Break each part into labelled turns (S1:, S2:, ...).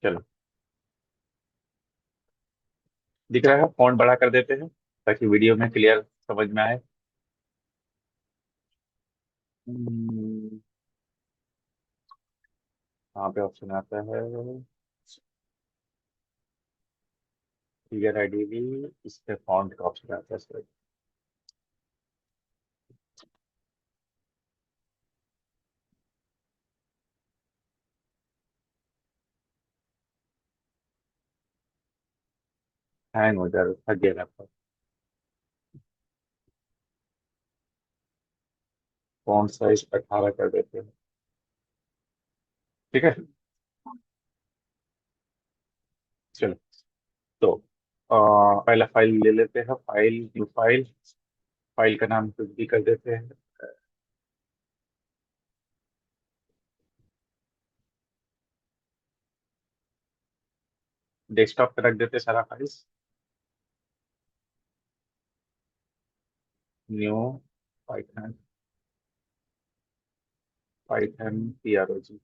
S1: चलो, दिख रहा है, फॉन्ट बड़ा कर देते हैं ताकि वीडियो में क्लियर समझ में आए। हम्म, यहाँ पे ऑप्शन आता है क्लियर आईडी भी। इस पे फॉन्ट का ऑप्शन आता है सर। हैंग हो जा रहा, थक गया लैपटॉप। फॉन्ट साइज 18 कर देते हैं। ठीक है। चलो, तो पहला फाइल ले लेते हैं, फाइल न्यू फाइल। फाइल का नाम कुछ भी कर देते हैं। डेस्कटॉप पे रख देते हैं सारा files. New Python, Python PROG।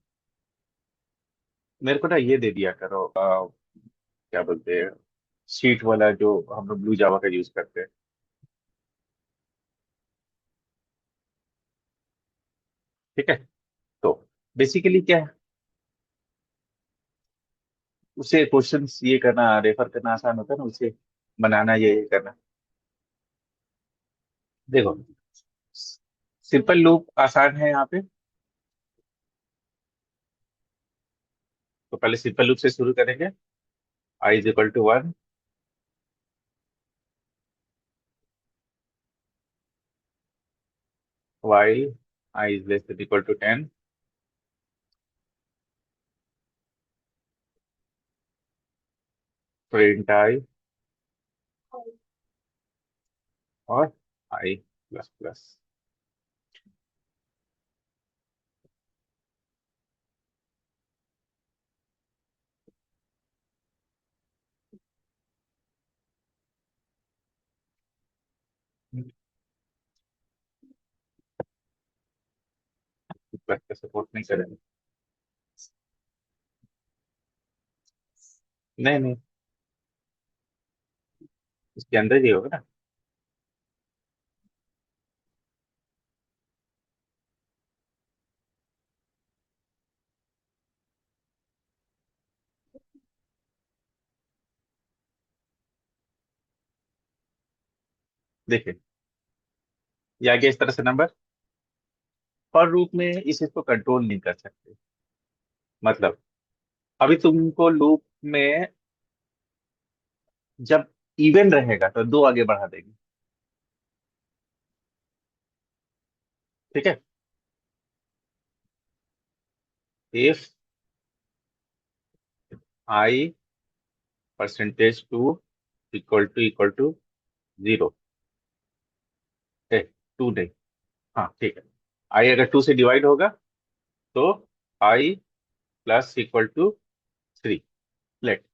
S1: मेरे को ना ये दे दिया करो, क्या बोलते हैं, शीट वाला जो हम लोग ब्लू जावा का यूज करते हैं। ठीक है। तो बेसिकली क्या है, उसे क्वेश्चंस ये करना, रेफर करना आसान होता है ना, उसे बनाना ये करना। देखो, सिंपल लूप आसान है यहाँ पे। तो पहले सिंपल लूप से शुरू करेंगे। I is equal to 1, while i is less than equal to 10, print i और आई प्लस प्लस। प्लस का सपोर्ट नहीं करेंगे। नहीं नहीं, इसके अंदर ही होगा ना। देखिए, ये आगे इस तरह से नंबर। फॉर लूप में इस चीज को कंट्रोल नहीं कर सकते। मतलब अभी तुमको लूप में जब इवन रहेगा तो दो आगे बढ़ा देगी। ठीक है। If I percentage two equal to 0। ए, टू नहीं, हाँ ठीक है। आई अगर 2 से डिवाइड होगा तो आई प्लस इक्वल टू 3। लेट,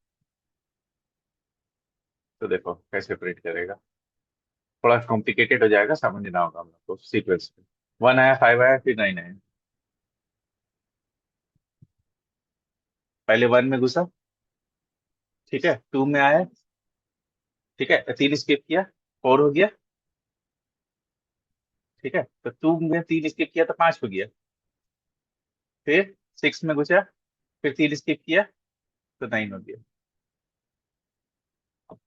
S1: तो देखो कैसे प्रिंट करेगा। थोड़ा कॉम्प्लिकेटेड हो जाएगा, समझना होगा हम लोग को सीक्वेंस में। 1 आया, 5 आया, फिर 9 आया। पहले 1 में घुसा। ठीक है, 2 में आया। ठीक है, 3 स्किप किया, 4 हो गया। ठीक है, तो 2 में 3 स्किप किया तो 5 हो गया। फिर 6 में घुसा, फिर 3 स्किप किया तो 9 हो गया।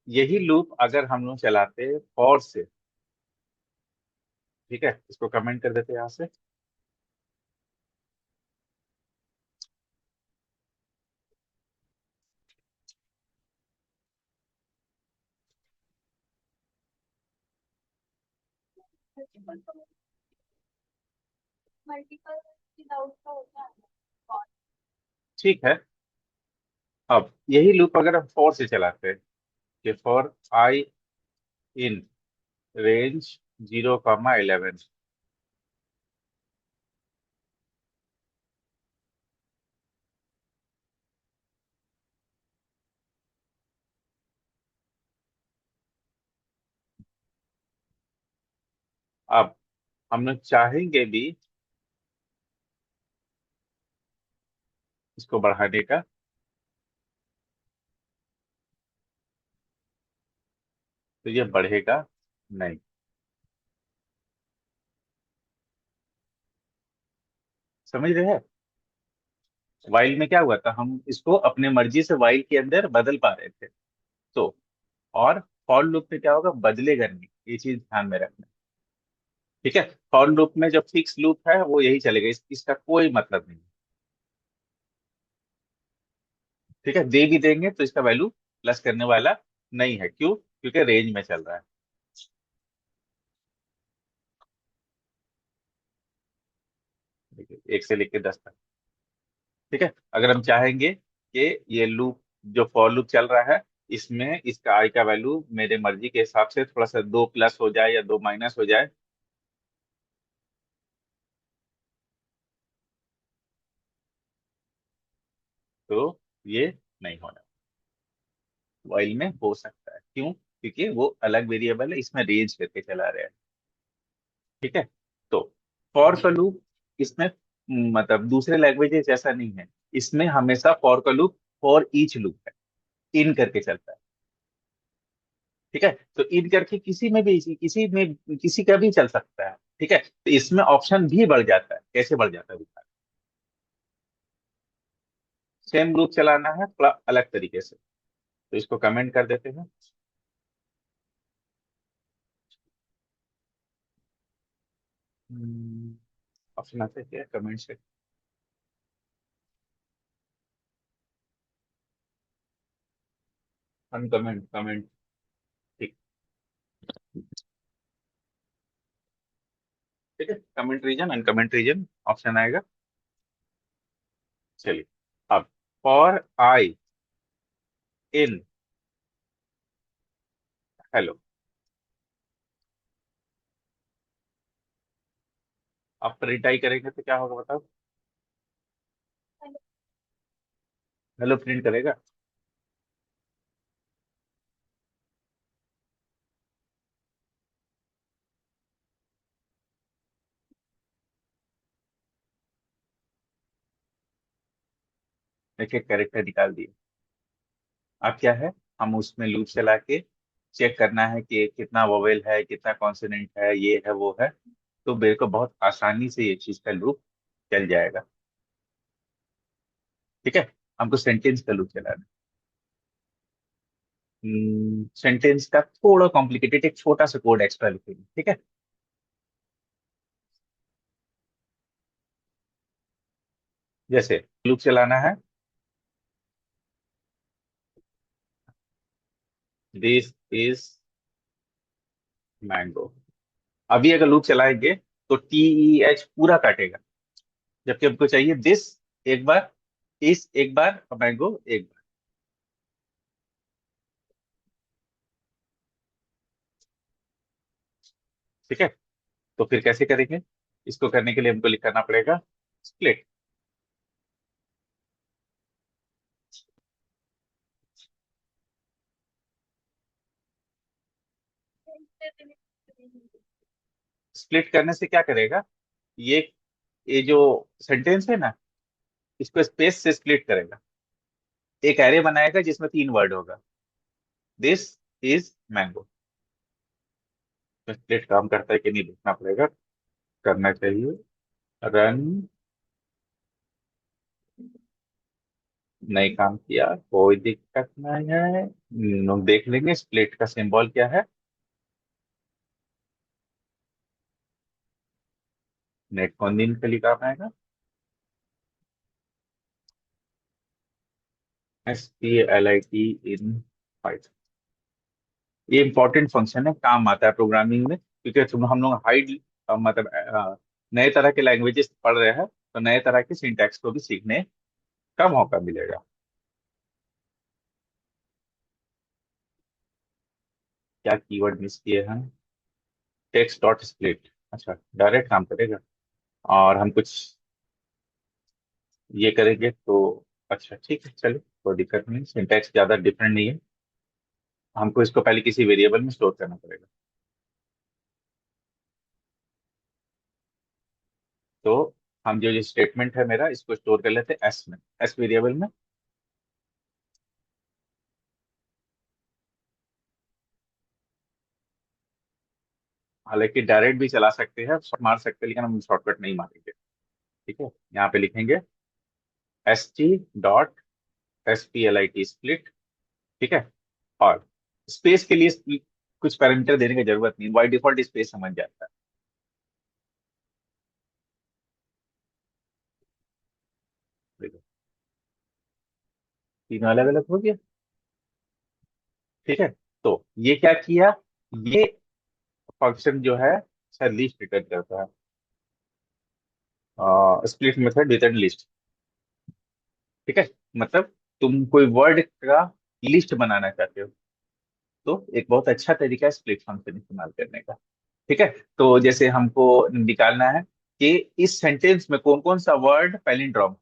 S1: यही लूप अगर हम लोग चलाते फॉर से। ठीक है, इसको कमेंट कर देते हैं यहाँ से। ठीक है। अब यही लूप अगर हम फॉर से चलाते हैं कि फॉर आई इन रेंज 0, 11। अब हम लोग चाहेंगे भी इसको बढ़ाने का। तो ये बढ़ेगा नहीं। समझ रहे हैं? वाइल में क्या हुआ था, हम इसको अपने मर्जी से वाइल के अंदर बदल पा रहे थे। तो और फॉर लूप में क्या होगा, बदलेगा नहीं, ये चीज ध्यान में रखना। ठीक है। फॉर लूप में जो फिक्स लूप है वो यही चलेगा, इसका कोई मतलब नहीं। ठीक है, दे भी देंगे तो इसका वैल्यू प्लस करने वाला नहीं है। क्यों? क्योंकि रेंज में चल रहा है। देखिए, 1 से लेके 10 तक। ठीक है, अगर हम चाहेंगे कि ये लूप, जो फॉर लूप चल रहा है, इसमें इसका आई का वैल्यू मेरे मर्जी के हिसाब से थोड़ा सा 2 प्लस हो जाए या 2 माइनस हो जाए, तो ये नहीं होना। वाइल में हो सकता है, क्यों? क्योंकि वो अलग वेरिएबल है, इसमें रेंज करके चला रहे हैं। ठीक है। तो फॉर का लूप इसमें मतलब दूसरे लैंग्वेजेस जैसा नहीं है। इसमें हमेशा फॉर का लूप फॉर ईच लूप है, इन करके चलता है। ठीक है, तो इन करके किसी में किसी का भी चल सकता है। ठीक है, तो इसमें ऑप्शन भी बढ़ जाता है। कैसे बढ़ जाता है? सेम लूप चलाना है थोड़ा अलग तरीके से, तो इसको कमेंट कर देते हैं। ऑप्शन आता है क्या कमेंट से? Uncomment, comment. ठीक। ठीक है, comment region, uncomment region option आएगा। चलिए, अब फॉर आई इन हेलो। आप प्रिंट आई करेंगे तो क्या होगा बताओ? हेलो प्रिंट करेगा। एक एक कैरेक्टर निकाल दिए। अब क्या है, हम उसमें लूप चला के चेक करना है कि कितना वोवेल है, कितना कॉन्सोनेंट है, ये है वो है। तो मेरे को बहुत आसानी से ये चीज का लूप चल जाएगा। ठीक है, हमको सेंटेंस का लूप चलाना है। सेंटेंस का थोड़ा कॉम्प्लिकेटेड, एक छोटा सा कोड एक्स्ट्रा लिखेंगे। ठीक है, जैसे लूप चलाना है, दिस इज मैंगो। अभी अगर लूप चलाएंगे तो TEH पूरा काटेगा, जबकि हमको चाहिए दिस एक बार, इस एक बार, और मैंगो एक बार। ठीक है, तो फिर कैसे करेंगे? इसको करने के लिए हमको लिखना पड़ेगा स्प्लिट। स्प्लिट करने से क्या करेगा, ये ये जो सेंटेंस है ना, इसको स्पेस से स्प्लिट करेगा। एक एरे बनाएगा जिसमें 3 वर्ड होगा, दिस इज मैंगो। तो स्प्लिट काम करता है कि नहीं देखना पड़ेगा, करना चाहिए। रन। नहीं काम किया, कोई दिक्कत नहीं है। देख लेंगे स्प्लिट का सिंबल क्या है। नेट कौन दिन के लिए काम आएगा? SPLIT in Python. ये इंपॉर्टेंट फंक्शन है, काम आता है प्रोग्रामिंग में, क्योंकि हम लोग हाइड मतलब नए तरह के लैंग्वेजेस पढ़ रहे हैं, तो नए तरह के सिंटैक्स को भी सीखने का मौका मिलेगा। क्या कीवर्ड मिस किए हैं? टेक्स्ट डॉट स्प्लिट, अच्छा डायरेक्ट काम करेगा। और हम कुछ ये करेंगे तो अच्छा ठीक है, चलो कोई दिक्कत नहीं, सिंटैक्स ज्यादा डिफरेंट नहीं है। हमको इसको पहले किसी वेरिएबल में स्टोर करना पड़ेगा। तो हम जो ये स्टेटमेंट है मेरा, इसको स्टोर कर लेते हैं एस में, एस वेरिएबल में। हालांकि डायरेक्ट भी चला सकते हैं, मार सकते हैं, लेकिन हम शॉर्टकट नहीं मारेंगे। ठीक है, यहाँ पे लिखेंगे st.split स्प्लिट। ठीक है, और स्पेस के लिए कुछ पैरामीटर देने की जरूरत नहीं, बाय डिफॉल्ट स्पेस समझ जाता है। देखो, तीनों अलग अलग हो गया। ठीक है, तो ये क्या किया, ये फंक्शन जो है सर लिस्ट रिटर्न करता है, स्प्लिट मेथड विद लिस्ट। ठीक है, मतलब तुम कोई वर्ड का लिस्ट बनाना चाहते हो, तो एक बहुत अच्छा तरीका है स्प्लिट फंक्शन इस्तेमाल करने का। ठीक है, तो जैसे हमको निकालना है कि इस सेंटेंस में कौन कौन सा वर्ड पैलिंड्रोम।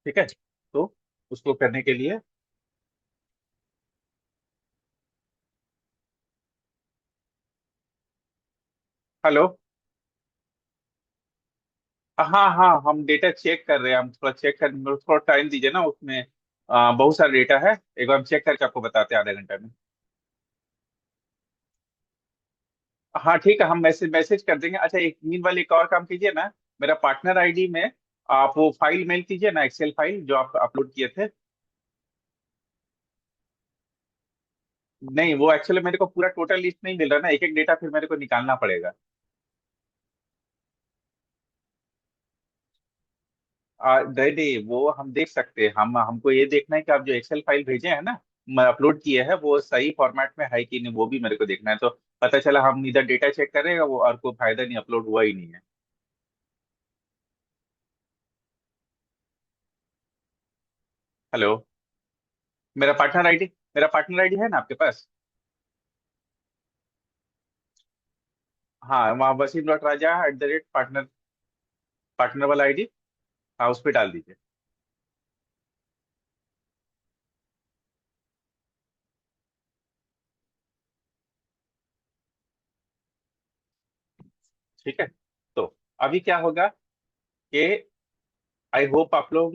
S1: ठीक है, तो उसको करने के लिए, हेलो, हाँ हाँ, हम डेटा चेक कर रहे हैं, हम थोड़ा चेक कर, थोड़ा टाइम दीजिए ना उसमें। बहुत सारा डेटा है, एक बार हम चेक करके आपको बताते हैं आधे घंटे में। हाँ ठीक है, हम मैसेज मैसेज कर देंगे। अच्छा, एक मीन वाले एक और काम कीजिए ना, मेरा पार्टनर आईडी में आप वो फाइल मेल कीजिए ना, एक्सेल फाइल जो आप अपलोड किए थे। नहीं, वो एक्चुअली मेरे को पूरा टोटल लिस्ट नहीं मिल रहा ना, एक एक डेटा फिर मेरे को निकालना पड़ेगा। नहीं नहीं, वो हम देख सकते हैं, हम हमको ये देखना है कि आप जो एक्सेल फाइल भेजे हैं ना, मैं अपलोड किए हैं, वो सही फॉर्मेट में है कि नहीं, वो भी मेरे को देखना है। तो पता चला हम इधर डेटा चेक करेंगे वो, और कोई फायदा नहीं, अपलोड हुआ ही नहीं है। हेलो, मेरा पार्टनर आईडी, मेरा पार्टनर आईडी है ना आपके पास? हाँ, वहाँ वसीम डॉट राजा @ पार्टनर, पार्टनर वाला आईडी, हाँ उस पर डाल दीजिए। ठीक है, तो अभी क्या होगा कि आई होप आप लोग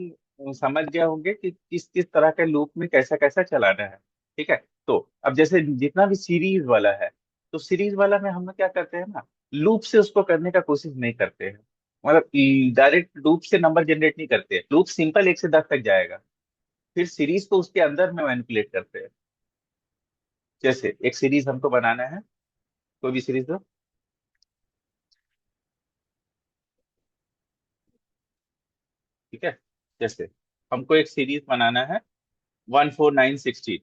S1: समझ गए होंगे कि किस किस तरह के लूप में कैसा कैसा चलाना है। ठीक है, तो अब जैसे जितना भी सीरीज वाला है, तो सीरीज वाला में हम लोग क्या करते हैं ना, लूप से उसको करने का कोशिश नहीं करते हैं, मतलब डायरेक्ट लूप से नंबर जनरेट नहीं करते हैं। लूप सिंपल 1 से 10 तक जाएगा, फिर सीरीज को उसके अंदर में मैनिपुलेट करते हैं। जैसे एक सीरीज हमको बनाना है, कोई भी सीरीज दो। ठीक है, जैसे हमको एक सीरीज बनाना है 14916।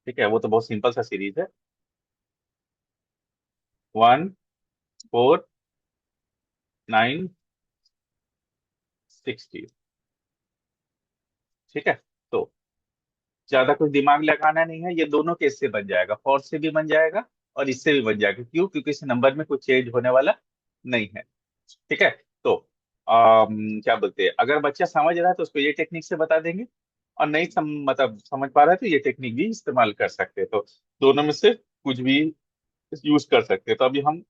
S1: ठीक है, वो तो बहुत सिंपल सा सीरीज है, 14916। ठीक है, तो ज्यादा कुछ दिमाग लगाना नहीं है, ये दोनों केस से बन जाएगा, फॉर से भी बन जाएगा और इससे भी बन जाएगा। क्यों? क्योंकि इस नंबर में कुछ चेंज होने वाला नहीं है। ठीक है, तो क्या बोलते हैं, अगर बच्चा समझ रहा है तो उसको ये टेक्निक से बता देंगे, और नहीं मतलब समझ पा रहा है तो ये टेक्निक भी इस्तेमाल कर सकते हैं। तो दोनों में से कुछ भी यूज कर सकते हैं। तो अभी हम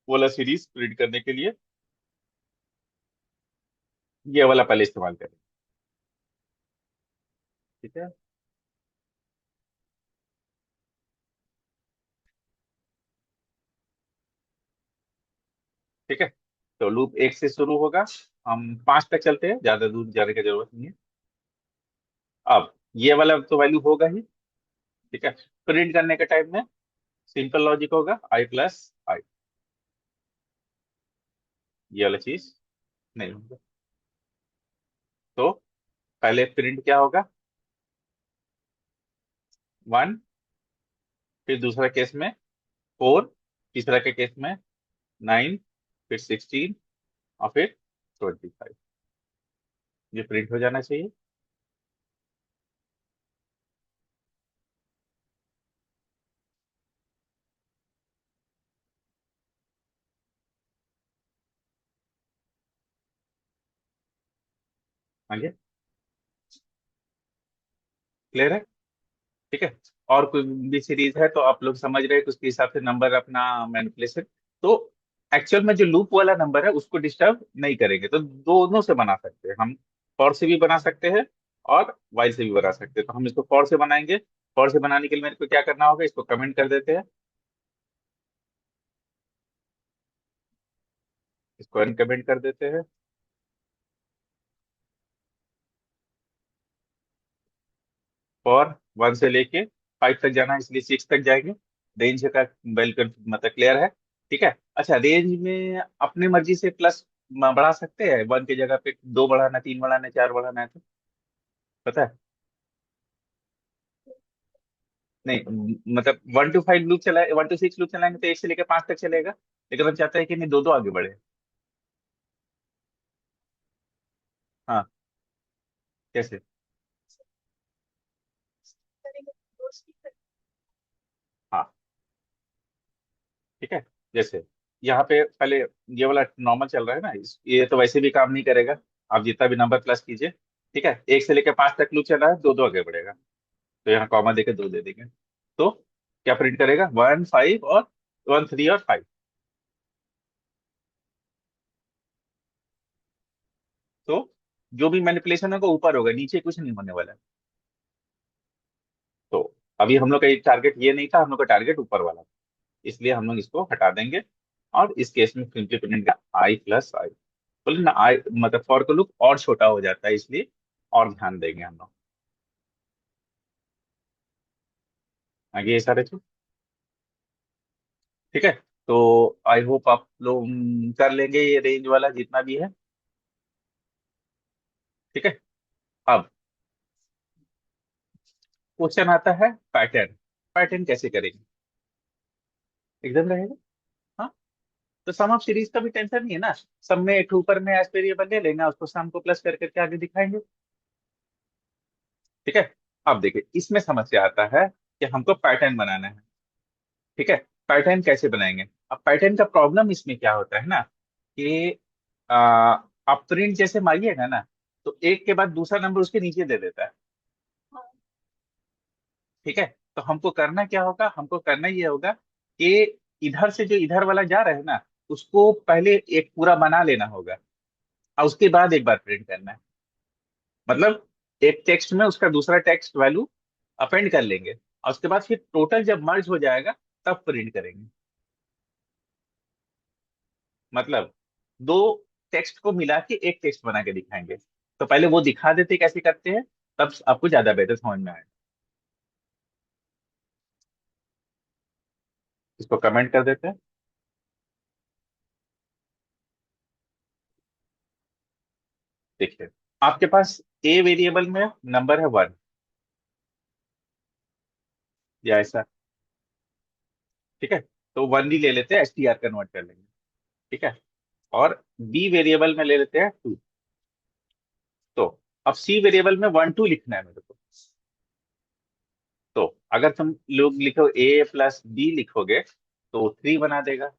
S1: वो वाला सीरीज प्रिंट करने के लिए ये वाला पहले इस्तेमाल करें। ठीक है, ठीक है, तो लूप 1 से शुरू होगा, हम 5 तक चलते हैं, ज्यादा दूर जाने की जरूरत नहीं है। अब ये वाला तो वैल्यू होगा ही। ठीक है, प्रिंट करने के टाइम में सिंपल लॉजिक होगा, i+i, ये वाला चीज नहीं होगा। तो पहले प्रिंट क्या होगा, 1, फिर दूसरा केस में 4, तीसरा के केस में 9, फिर 16, और फिर 25। ये प्रिंट हो जाना चाहिए। आगे क्लियर है? ठीक है, और कोई भी सीरीज है तो आप लोग समझ रहे हैं कि उसके हिसाब से नंबर अपना मैनिपुलेशन। तो एक्चुअल में जो लूप वाला नंबर है उसको डिस्टर्ब नहीं करेंगे, तो दोनों से बना सकते हैं हम। फॉर से भी बना सकते हैं और वाइल से भी बना सकते हैं। तो हम इसको फॉर से बनाएंगे। फॉर से बनाने के लिए मेरे को क्या करना होगा, इसको कमेंट कर देते हैं, इसको अनकमेंट कर देते हैं। फॉर 1 से लेके 5 तक जाना है, इसलिए 6 तक जाएंगे। रेंज का वेल मतलब क्लियर है। ठीक है। अच्छा, रेंज में अपनी मर्जी से प्लस बढ़ा सकते हैं, 1 की जगह पे 2 बढ़ाना, 3 बढ़ाना, 4 बढ़ाना है तो पता है। नहीं मतलब 1 to 5 लूप चलाए, 1 to 6 लूप चलाएंगे तो 1 से लेकर 5 तक चलेगा। लेकिन हम चाहते हैं कि नहीं, दो दो आगे बढ़े। हाँ। कैसे? हाँ। ठीक है। जैसे यहाँ पे पहले ये वाला नॉर्मल चल रहा है ना, ये तो वैसे भी काम नहीं करेगा। आप जितना भी नंबर प्लस कीजिए। ठीक है, 1 से लेकर 5 तक लूप चल रहा है, दो दो आगे बढ़ेगा। तो यहाँ कॉमा देके 2 दे देंगे। तो क्या प्रिंट करेगा, 1 5 और 1 3 और 5। तो जो भी मैनिपुलेशन होगा ऊपर होगा, नीचे कुछ नहीं होने वाला है। तो अभी हम लोग का टारगेट ये नहीं था, हम लोग का टारगेट ऊपर वाला था। इसलिए हम लोग इसको हटा देंगे। और इस केस में सिंपली प्रिंट का I+I। बोले ना, आई मतलब फॉर का लूप और छोटा हो जाता है, इसलिए और ध्यान देंगे हम लोग आगे ये सारे चीज। ठीक है। तो आई होप आप लोग कर लेंगे ये रेंज वाला जितना भी है। ठीक है। अब क्वेश्चन आता है पैटर्न। पैटर्न कैसे करेंगे? एकदम रहेगा। हाँ। तो सम ऑफ सीरीज का भी टेंशन नहीं है ना। सब में एक ऊपर में एज वेरिएबल ले लेना, उसको सम को प्लस कर करके आगे दिखाएंगे। ठीक है। अब देखिए, इसमें समस्या आता है कि हमको पैटर्न बनाना है। ठीक है। पैटर्न कैसे बनाएंगे? अब पैटर्न का प्रॉब्लम इसमें क्या होता है ना, कि आ, आप प्रिंट जैसे मारिएगा ना, तो एक के बाद दूसरा नंबर उसके नीचे दे देता है। ठीक है। तो हमको करना क्या होगा, हमको करना ये होगा कि इधर से जो इधर वाला जा रहा है ना, उसको पहले एक पूरा बना लेना होगा, और उसके बाद एक बार प्रिंट करना है। मतलब एक टेक्स्ट में उसका दूसरा टेक्स्ट वैल्यू अपेंड कर लेंगे, और उसके बाद फिर टोटल जब मर्ज हो जाएगा तब प्रिंट करेंगे। मतलब दो टेक्स्ट को मिला के एक टेक्स्ट बना के दिखाएंगे। तो पहले वो दिखा देते कैसे करते हैं, तब आपको ज्यादा बेहतर समझ में आएगा। इसको कमेंट कर देते हैं। देखिए, आपके पास ए वेरिएबल में नंबर है 1, या ऐसा। ठीक है। तो 1 ही ले लेते हैं, STR कन्वर्ट कर लेंगे। ठीक है। और बी वेरिएबल में ले लेते हैं 2। तो अब सी वेरिएबल में 1 2 लिखना है मेरे को। तो अगर तुम लोग लिखो A+B लिखोगे तो 3 बना देगा।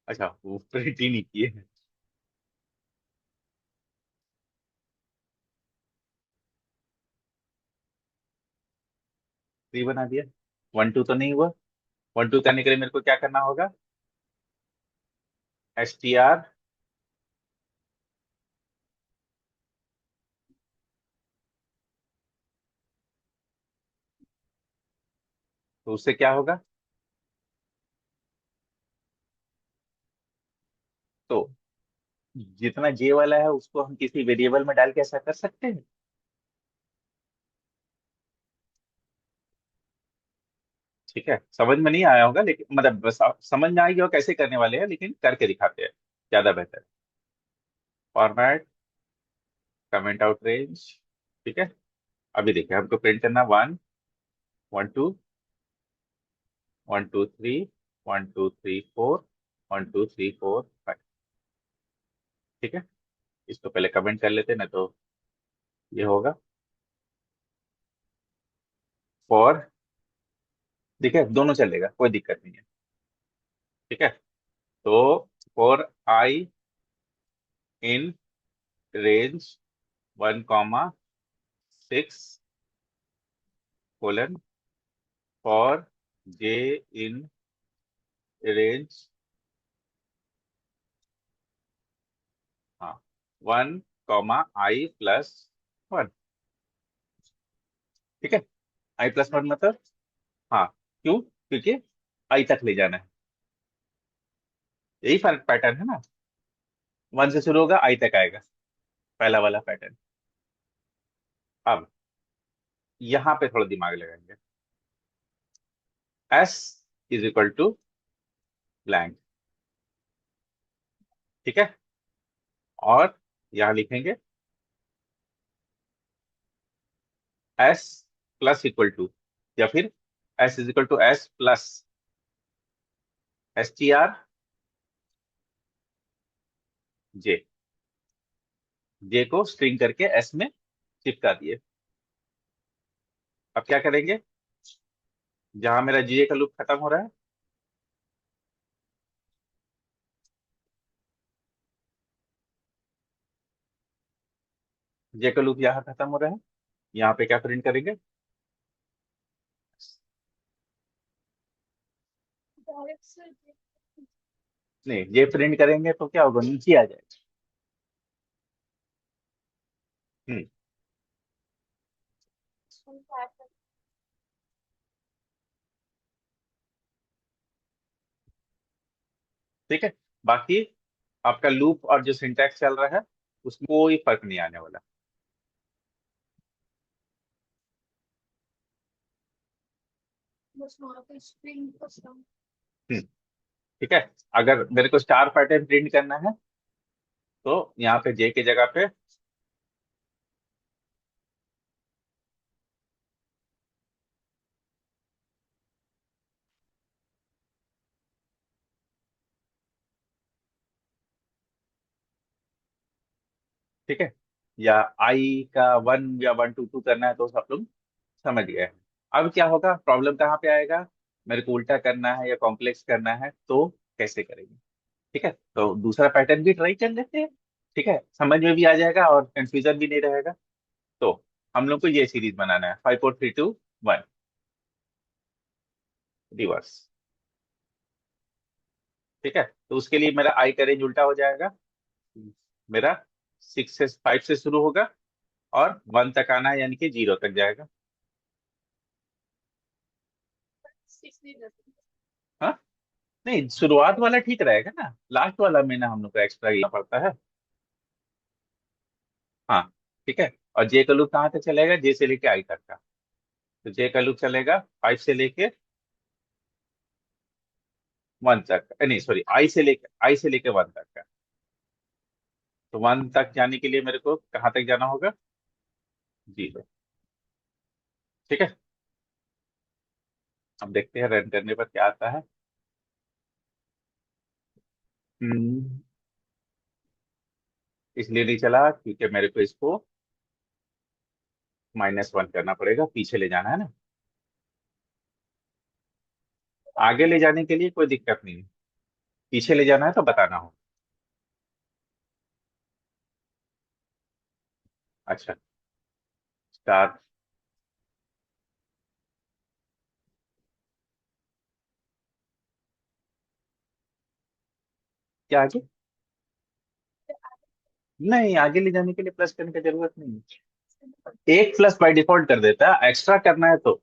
S1: अच्छा, वो प्रिंट ही नहीं किए। 3 बना दिया। 1 2 तो नहीं हुआ। 1 2 करने के लिए मेरे को क्या करना होगा, STR। तो उससे क्या होगा? तो जितना J वाला है उसको हम किसी वेरिएबल में डाल के ऐसा कर सकते हैं। ठीक है, समझ में नहीं आया होगा, लेकिन मतलब समझ में आएगी और कैसे करने वाले हैं, लेकिन करके दिखाते हैं ज्यादा बेहतर। Format, comment out range. ठीक है। अभी देखिए, हमको प्रिंट करना 1 1 2 1 2 3 1 2 3 4 1 2 3 4 5। ठीक है। इसको पहले कमेंट कर लेते हैं ना, तो ये होगा फॉर। देखिए, दोनों चलेगा, कोई दिक्कत नहीं है। ठीक है। तो for I in range 1 6 colon, for J in range 1, i+1। ठीक है, i+1 मतलब, हाँ, क्यों? क्योंकि आई तक ले जाना है। यही फर्क पैटर्न है ना, 1 से शुरू होगा, आई तक आएगा, पहला वाला पैटर्न। अब यहां पे थोड़ा दिमाग लगाएंगे। s = blank. ठीक है, और यहां लिखेंगे s+= या फिर s = s+strj। जे को स्ट्रिंग करके एस में चिपका दिए। अब क्या करेंगे, जहां मेरा जे का लूप खत्म हो रहा है, जे का लूप यहाँ खत्म हो रहा है, यहाँ पे क्या प्रिंट करेंगे? नहीं, जे प्रिंट करेंगे तो क्या होगा, नीचे आ जाएगा। हम्म। ठीक है, बाकी आपका लूप और जो सिंटैक्स चल रहा है उसमें कोई फर्क नहीं आने वाला। हम्म। ठीक है, अगर मेरे को स्टार पैटर्न प्रिंट करना है तो यहाँ पे जे की जगह पे, ठीक है, या आई का 1 या 1 to 2 करना है तो सब लोग समझ गए हैं। अब क्या होगा, प्रॉब्लम कहाँ पे आएगा, मेरे को उल्टा करना है या कॉम्प्लेक्स करना है तो कैसे करेंगे? ठीक है, तो दूसरा पैटर्न भी ट्राई कर लेते हैं। ठीक है, समझ में भी आ जाएगा और कंफ्यूजन भी नहीं रहेगा। तो हम लोग को ये सीरीज बनाना है, 5 4 3 2 1, रिवर्स। ठीक है, तो उसके लिए मेरा आई का रेंज उल्टा हो जाएगा। मेरा 5 से शुरू होगा और 1 तक आना है, यानी कि 0 तक जाएगा। हाँ, नहीं, शुरुआत वाला ठीक रहेगा ना, लास्ट वाला में ना हम लोग को एक्स्ट्रा लेना पड़ता है। हाँ, ठीक है, और जे का लूप कहाँ तक चलेगा, जे से लेके आई तक का। तो जे का लूप चलेगा 5 से लेके 1 तक, नहीं सॉरी, आई से लेके 1 तक का। तो 1 तक जाने के लिए मेरे को कहाँ तक जाना होगा, 0। ठीक है, अब देखते हैं रन करने पर क्या आता है। हम्म, इसलिए नहीं चला क्योंकि मेरे को इसको -1 करना पड़ेगा, पीछे ले जाना है ना। आगे ले जाने के लिए कोई दिक्कत नहीं है, पीछे ले जाना है तो बताना हो। अच्छा, स्टार, क्या आगे? नहीं, आगे ले जाने के लिए प्लस करने की जरूरत नहीं है, एक प्लस बाय डिफॉल्ट कर देता है, एक्स्ट्रा करना है तो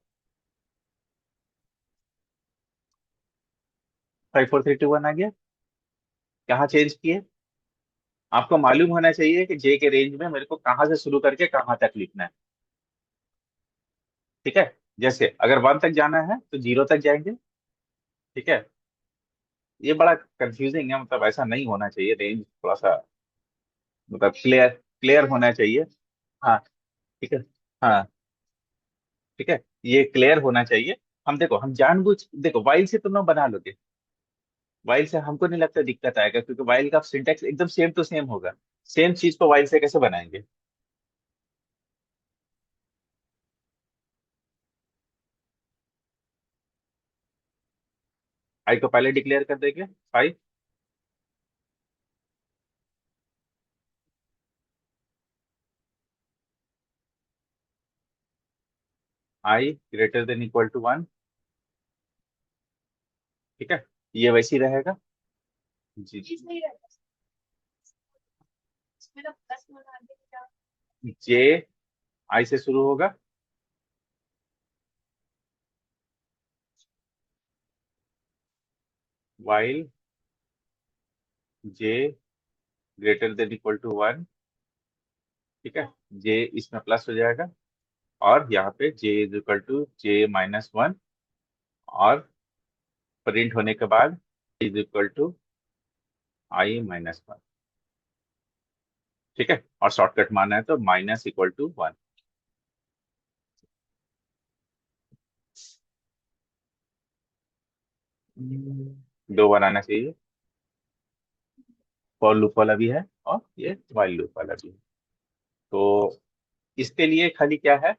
S1: 5 4 3 2 1 आ गया। कहाँ चेंज किए? आपको मालूम होना चाहिए कि जे के रेंज में मेरे को कहाँ से शुरू करके कहाँ तक लिखना है। ठीक है, जैसे अगर 1 तक जाना है तो 0 तक जाएंगे। ठीक है, ये बड़ा कंफ्यूजिंग है, मतलब ऐसा नहीं होना चाहिए, रेंज थोड़ा सा मतलब क्लियर क्लियर होना चाहिए। हाँ, ठीक है, हाँ, ठीक है, ये क्लियर होना चाहिए। हम देखो, हम जानबूझ देखो, वाइल से तुम लोग बना लोगे, वाइल से हमको नहीं लगता दिक्कत आएगा, क्योंकि वाइल का सिंटेक्स एकदम सेम टू सेम होगा। सेम चीज को वाइल से कैसे बनाएंगे? आई को पहले डिक्लेयर कर देंगे 5, i > 1। ठीक है, ये वैसे ही रहेगा। जी जी। जे आई से शुरू होगा, while J greater than equal to one. ठीक है, जे इसमें प्लस हो जाएगा, और यहाँ पे j is equal to j minus one, और प्रिंट होने के बाद is equal to i minus one. ठीक है, और शॉर्टकट मारना है तो माइनस इक्वल टू वन। दो बार आना चाहिए। फॉर लूप वाला भी है और ये वाइल लूप वाला भी है। तो इसके लिए खाली क्या है,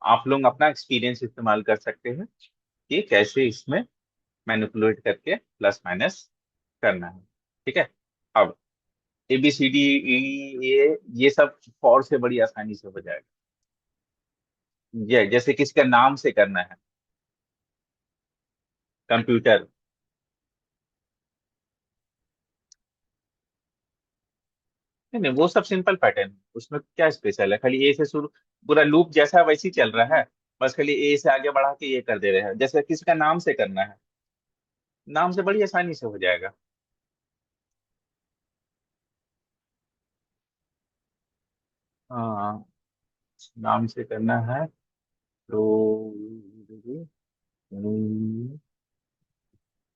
S1: आप लोग अपना एक्सपीरियंस इस्तेमाल कर सकते हैं कि कैसे इसमें मैनिपुलेट करके प्लस माइनस करना है। ठीक है, अब A B C D E ये सब फॉर से बड़ी आसानी से हो जाएगा। ये जैसे किसका नाम से करना है, कंप्यूटर। नहीं नहीं, वो सब सिंपल पैटर्न है, उसमें क्या स्पेशल है, खाली ए से शुरू, पूरा लूप जैसा है वैसे ही चल रहा है। बस खाली ए से आगे बढ़ा के ये कर दे रहे हैं, जैसे किसका नाम से करना है, नाम से बड़ी आसानी से हो जाएगा। हाँ, नाम से करना है तो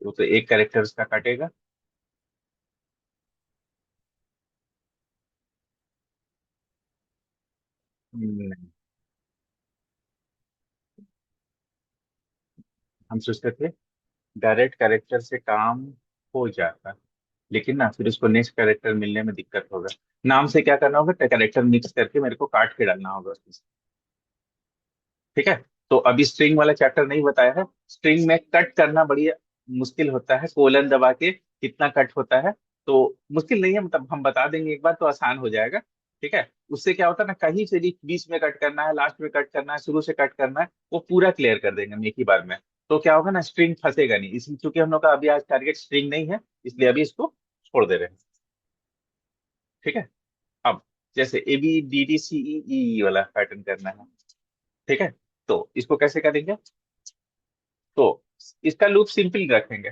S1: वो तो एक कैरेक्टर उसका काटेगा। नहीं, हम सोचते थे डायरेक्ट कैरेक्टर से काम हो जाता, लेकिन ना फिर उसको नेक्स्ट कैरेक्टर मिलने में दिक्कत होगा। नाम से क्या करना होगा, कैरेक्टर मिक्स करके मेरे को काट के डालना होगा उसमें। ठीक है, तो अभी स्ट्रिंग वाला चैप्टर नहीं बताया है, स्ट्रिंग में कट करना बड़ी मुश्किल होता है, कोलन दबा के कितना कट होता है। तो मुश्किल नहीं है, मतलब हम बता देंगे एक बार तो आसान हो जाएगा। ठीक है, उससे क्या होता है ना, कहीं से भी बीच में कट करना है, लास्ट में कट करना है, शुरू से कट करना है, वो पूरा क्लियर कर देंगे हम एक ही बार में। तो क्या होगा ना, स्ट्रिंग फंसेगा नहीं, इसलिए चूंकि हम लोग का अभी आज टारगेट स्ट्रिंग नहीं है, इसलिए अभी इसको छोड़ दे रहे हैं। ठीक है, अब जैसे A B D D C E E वाला पैटर्न करना है। ठीक है, तो इसको कैसे करेंगे, तो इसका लूप सिंपल रखेंगे।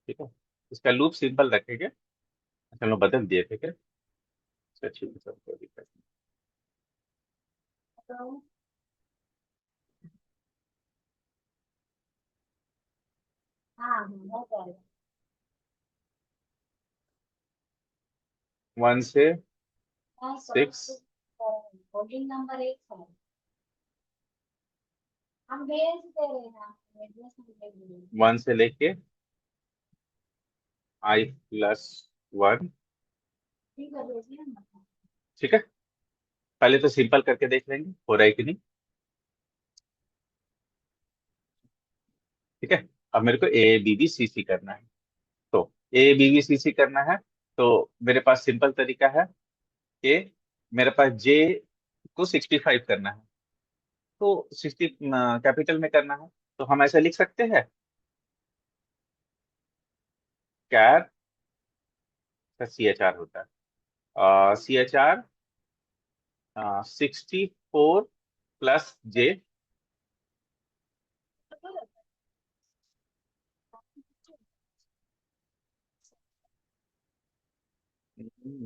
S1: ठीक है, इसका लूप सिंपल रखेंगे। चलो बदल दिए, ठीक है। अच्छा, ठीक है, सब कोई दिक्कत नहीं। 1 से 6, 1 से लेके I+1। ठीक है, पहले तो सिंपल करके देख लेंगे हो रहा है कि नहीं। ठीक है, अब मेरे को ए बी बी सी सी करना है। तो ए बी बी सी सी करना है, तो मेरे पास सिंपल तरीका है कि मेरे पास जे को 65 करना है, तो 60 कैपिटल में करना है। तो हम ऐसा लिख सकते हैं, कैर सी एच आर होता है, सी एच आर 64 प्लस जे।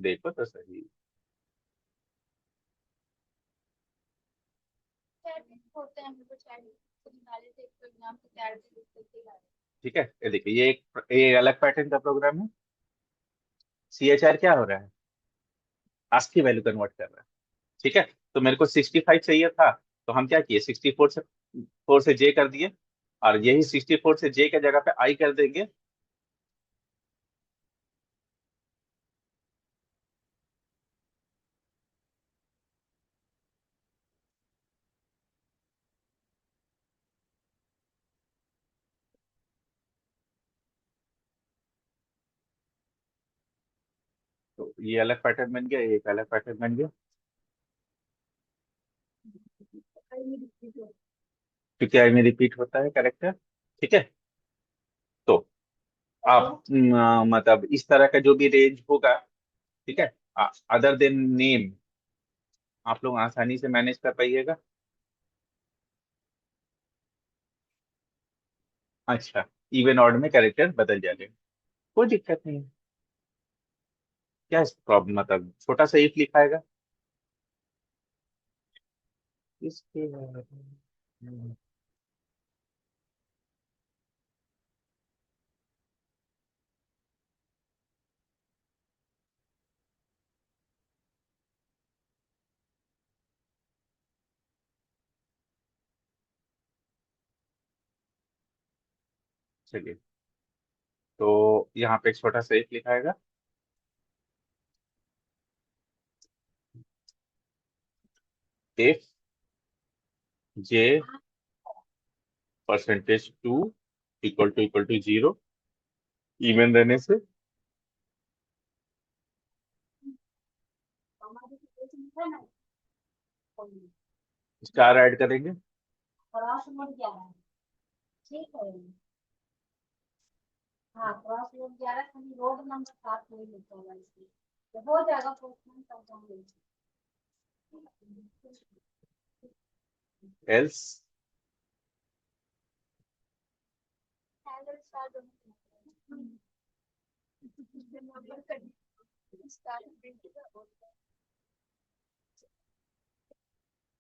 S1: देखो तो सही। ठीक है, ये देखिए, ये अलग पैटर्न का प्रोग्राम है। सी एच आर क्या हो रहा है, आस्की वैल्यू कन्वर्ट कर रहा है। ठीक है, तो मेरे को 65 चाहिए था, तो हम क्या किए, 64 से जे कर दिए, और यही 64 से जे के जगह पे आई कर देंगे। तो ये अलग पैटर्न बन गया, ये एक अलग पैटर्न बन गया। क्योंकि आई में रिपीट होता है कैरेक्टर। ठीक है। तो आप मतलब इस तरह का जो भी रेंज होगा, ठीक है, अदर देन नेम, आप लोग आसानी से मैनेज कर पाइएगा। अच्छा, इवन ऑड में कैरेक्टर बदल जाएगा, कोई दिक्कत नहीं है। क्या प्रॉब्लम, मतलब छोटा सा इफ लिखाएगा इसके बाद। हम्म, चलिए, तो यहाँ पे एक छोटा सा इफ लिखाएगा। If j percentage two equal to zero, even रहने से स्टार ऐड करेंगे। एल्स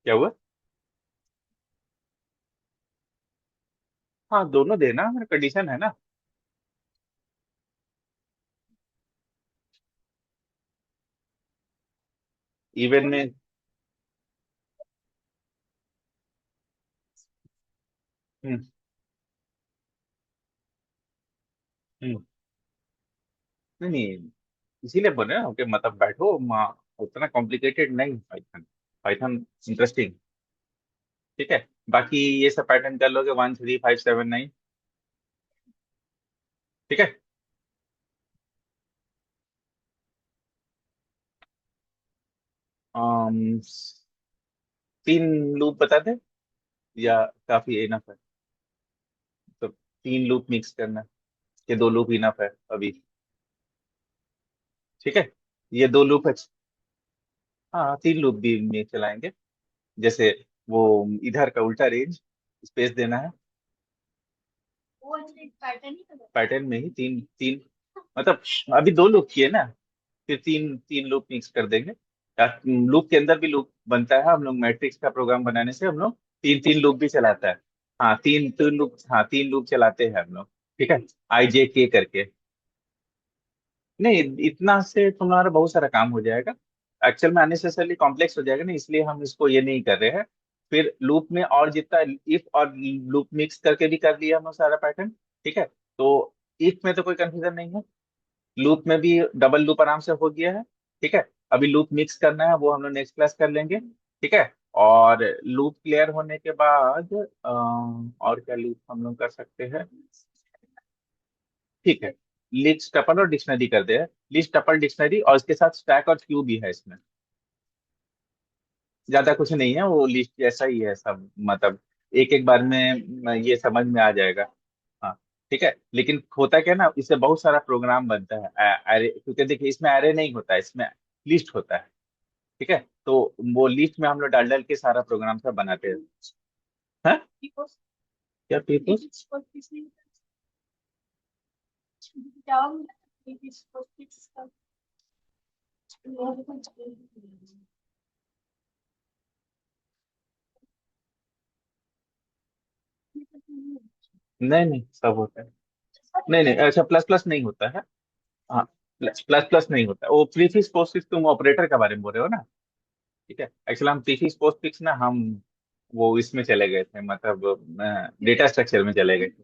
S1: क्या हुआ? हाँ, दोनों देना, मेरा कंडीशन है ना। इवन में। हम्म। हम्म। नहीं नहीं, इसीलिए बोले ना कि मतलब बैठो उतना कॉम्प्लिकेटेड नहीं पाइथन। Python interesting. ठीक है। बाकी ये सब पैटर्न कर लोगे 13579। ठीक है। अम, 3 लूप बता दे, या काफी इनफ है? तो 3 लूप मिक्स करना, ये 2 लूप इनफ है अभी? ठीक है, ये 2 लूप है। हाँ, 3 लूप भी में चलाएंगे। जैसे वो इधर का उल्टा रेंज स्पेस देना है। पैटर्न में ही तीन तीन, मतलब अभी 2 लूप किए ना, फिर तीन तीन लूप मिक्स कर देंगे। लूप के अंदर भी लूप बनता है, हम लोग मैट्रिक्स का प्रोग्राम बनाने से हम लोग तीन तीन लूप भी चलाता है। हाँ, तीन तीन लूप, हाँ 3 लूप चलाते हैं हम लोग। ठीक है, आई जे के करके। नहीं, इतना से तुम्हारा बहुत सारा काम हो जाएगा। एक्चुअल में अननेसेसरली कॉम्प्लेक्स हो जाएगा ना, इसलिए हम इसको ये नहीं कर रहे हैं। फिर लूप में और जितना इफ और लूप मिक्स करके भी कर लिया हम सारा पैटर्न। ठीक है। तो इफ में तो कोई कंफ्यूजन नहीं है, लूप में भी डबल लूप आराम से हो गया है। ठीक है। अभी लूप मिक्स करना है, वो हम लोग नेक्स्ट क्लास कर लेंगे। ठीक है। और लूप क्लियर होने के बाद और क्या लूप हम लोग कर सकते हैं? ठीक है, लिस्ट टपल और डिक्शनरी कर दे। लिस्ट टपल डिक्शनरी, और इसके साथ स्टैक और क्यू भी है इसमें। ज्यादा कुछ नहीं है, वो लिस्ट जैसा ही है सब, मतलब एक एक बार में ये समझ में आ जाएगा। हाँ। ठीक है, लेकिन होता क्या है ना, इससे बहुत सारा प्रोग्राम बनता है। एरे, क्योंकि देखिए इसमें एरे नहीं होता है, इसमें लिस्ट होता है। ठीक है। तो वो लिस्ट में हम लोग डाल डाल के सारा प्रोग्राम सब बनाते हैं। हाँ, क्या पीपल्स? नहीं नहीं, सब होता है। नहीं नहीं, अच्छा प्लस प्लस नहीं होता है। हाँ, प्लस प्लस प्लस नहीं होता, वो प्रीफिक्स पोस्टफिक्स तुम ऑपरेटर के बारे में बोल रहे हो ना। ठीक है, एक्चुअली हम प्रीफिक्स पोस्टफिक्स ना, हम वो इसमें चले गए थे, मतलब डेटा स्ट्रक्चर में चले गए थे।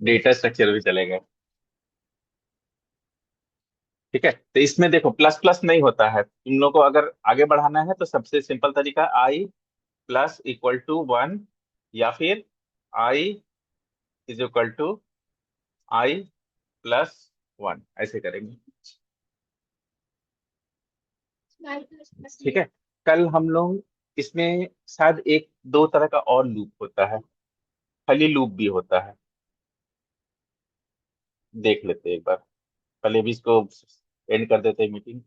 S1: डेटा स्ट्रक्चर में चले गए। ठीक है, तो इसमें देखो प्लस प्लस नहीं होता है, तुम लोग को अगर आगे बढ़ाना है तो सबसे सिंपल तरीका i plus equal to one, या फिर i is equal to i plus one, ऐसे करेंगे। ठीक है। कल हम लोग इसमें शायद एक दो तरह का और लूप होता है, खाली लूप भी होता है। देख लेते हैं एक बार। पहले भी इसको एंड कर देते हैं मीटिंग।